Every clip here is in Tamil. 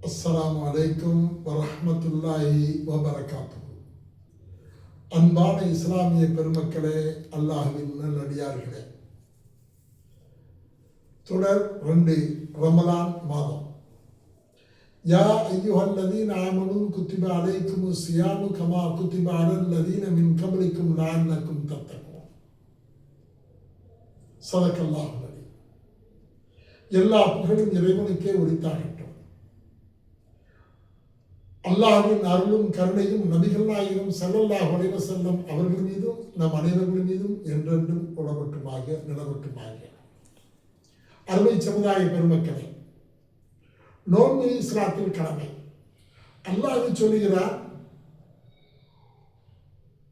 அஸ்ஸலாமு அலைக்கும் வரஹ்மத்துல்லாஹி வபரகாத்துஹு. அன்பான இஸ்லாமிய பெருமக்களே, அல்லாஹ்வின் நல்லடியார்களே, தொடர் 2 ரமலான் மாதம். யா அய்யுஹல்லதீன ஆமனூ குத்திப அலைக்குமுஸ் ஸியாமு கமா குத்திப அலல்லதீன மின் கப்லிக்கும் லஅல்லக்கும் தத்தகூன். ஸதகல்லாஹு அலீம். எல்லா புகழும் இறைவனுக்கே உரித்தாகட்டும். அல்லாஹ்வின் அருளும் கருணையும் நபிகள் நாயகம் ஸல்லல்லாஹு அலைஹி வஸல்லம் அவர்கள் மீதும் நம் அனைவர்கள் மீதும் என்றென்றும் நிலவட்டுமாக. அருமை சமுதாய பெருமக்களே, நோன்பு இஸ்லாத்தில் கடமை. அல்லாஹ் சொல்லுகிறார்,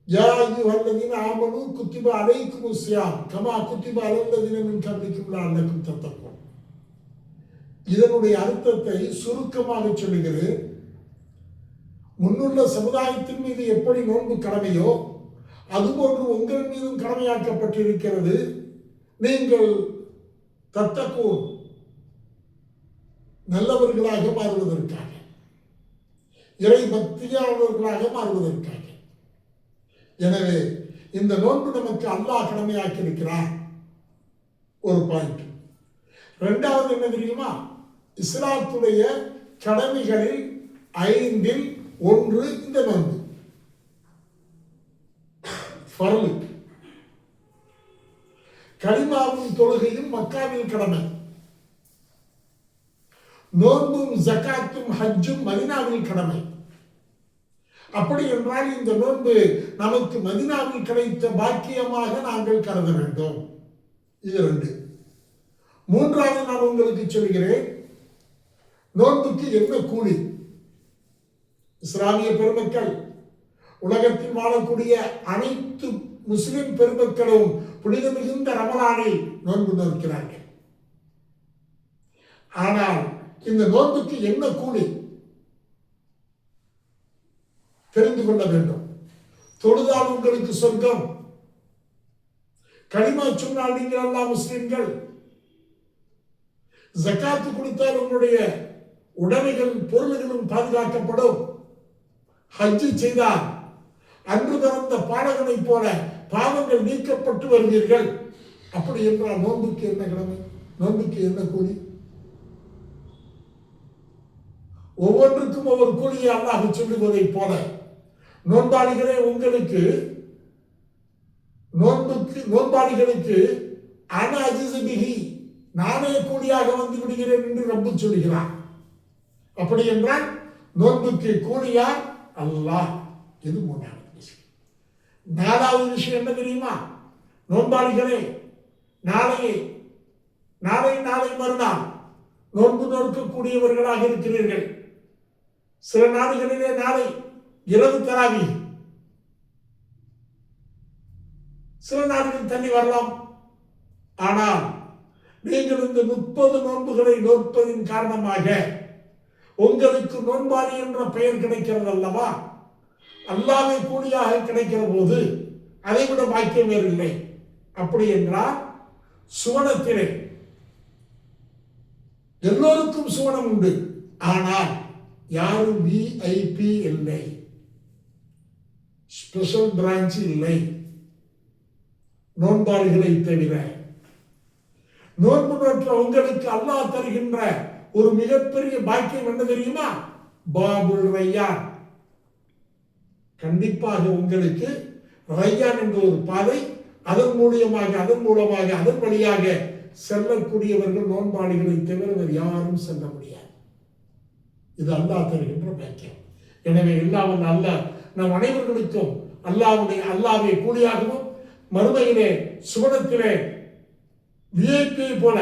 யா அய்யுஹல்லதீன ஆமனூ குத்திப அலைக்குமுஸ் ஸியாம் கமா குத்திப அலல்லதீன மின் கப்லிக்கும் லஅல்லக்கும் தத்தகூன். இதனுடைய அர்த்தத்தை சுருக்கமாக சொல்லுகிறேன். முன்னுள்ள சமுதாயத்தின் மீது எப்படி நோன்பு கடமையோ அதுபோன்று உங்கள் மீதும் கடமையாக்கப்பட்டிருக்கிறது. நீங்கள் தத்தகூன், நல்லவர்களாக மாறுவதற்காக, இறை பக்தியாளர்களாக மாறுவதற்காக. எனவே இந்த நோன்பு நமக்கு அல்லாஹ் கடமையாக்கி இருக்கிறார். ஒரு பாயிண்ட். 2வது என்ன தெரியுமா? இஸ்லாத்துடைய கடமைகளில் 5ல் 1 இந்த நோன்பு. ஃபர்லு. கலிமாவும் தொழுகையும் மக்காவில் கடமை. நோன்பும் ஜகாத்தும் ஹஜ்ஜும் மதீனாவில் கடமை. அப்படி என்றால் இந்த நோன்பு நமக்கு மதீனாவில் கிடைத்த பாக்கியமாக நாங்கள் கருத வேண்டும். இது 2. 3வது நான் உங்களுக்கு சொல்கிறேன், நோன்புக்கு என்ன கூலி? இஸ்லாமிய பெருமக்கள், உலகத்தில் வாழக்கூடிய அனைத்து முஸ்லிம் பெருமக்களும் புனித மிகுந்த ரமலானில் நோன்பு நோக்கிறார்கள். ஆனால் இந்த நோன்புக்கு என்ன கூலி தெரிந்து கொள்ள வேண்டும். தொழுதால் உங்களுக்கு சொர்க்கம், கலிமா சொன்னால் நீங்கள் எல்லாம் முஸ்லிம்கள், ஜகாத்து கொடுத்தால் உங்களுடைய உடைமைகள் பொருள்களும் பாதுகாக்கப்படும், ஹஜ்ஜு செய்தால் அன்று பிறந்த பாலகனை போல பாவங்கள் நீக்கப்பட்டு வருவீர்கள். அப்படி என்றால் நோன்புக்கு என்ன கடமை? நோன்புக்கு என்ன கூலி? ஒவ்வொன்றுக்கும் ஒவ்வொரு கூலியை அல்லாஹ் சொல்லுவதை போல நோன்பாளிகளே, உங்களுக்கு நோன்பாளிகளுக்கு அனஅஜிஸுபிஹி, நானே கூலியாக வந்து விடுகிறேன் என்று ரப்பு சொல்கிறார். அப்படி என்றால் நோன்புக்கு கூலியார் அல்லாஹ். இது 3வது விஷயம். 4வது விஷயம் என்ன தெரியுமா? நோன்பாளிகளே, நாளை மறுநாள் நோன்பு நோக்கக்கூடியவர்களாக இருக்கிறீர்கள். சில நாடுகளிலே நாளை இரவு தராவி, சில நாடுகள் தள்ளி வரலாம். ஆனால் நீங்கள் இந்த 30 நோன்புகளை நோற்பதின் காரணமாக உங்களுக்கு நோன்பாளி என்ற பெயர் கிடைக்கிறது அல்லவா? அல்லாஹ்வை கூலியாக கிடைக்கிற போது அதைவிட பாக்கியம் வேறில்லை. அப்படி என்றால் சுவனத்திலே எல்லோருக்கும் சுவனம் உண்டு. ஆனால் யாரும் விஐபி இல்லை, ஸ்பெஷல் பிரான்ச் இல்லை, நோன்பாளிகளை தவிர. நோன்பு நோற்ற உங்களுக்கு அல்லாஹ் தருகின்ற ஒரு மிகப்பெரிய பாக்கியம் என்ன தெரியுமா? பாபுல் ரையான். கண்டிப்பாக உங்களுக்கு ரையான் என்ற ஒரு பாதை, அதன் மூலமாக அதன் வழியாக செல்லக்கூடியவர்கள் நோன்பாளிகளை தவிர வேறு யாரும் செல்ல முடியாது. இது அல்லாஹ் தருகின்ற பாக்கியம். எனவே எல்லாம் அல்லாஹ் நம் அனைவர்களுக்கும் அல்லாஹ்வை கூலியாகவும் மறுமையிலே சுவனத்திலே விஐபி போல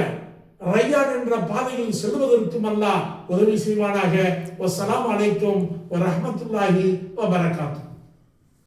ரையான் என்ற பாதையில் செல்வதற்கும் அல்லாஹ் உதவி செய்வானாக. வஸ்ஸலாமு அலைக்கும் வரஹ்மத்துல்லாஹி வபரகாத்துஹு.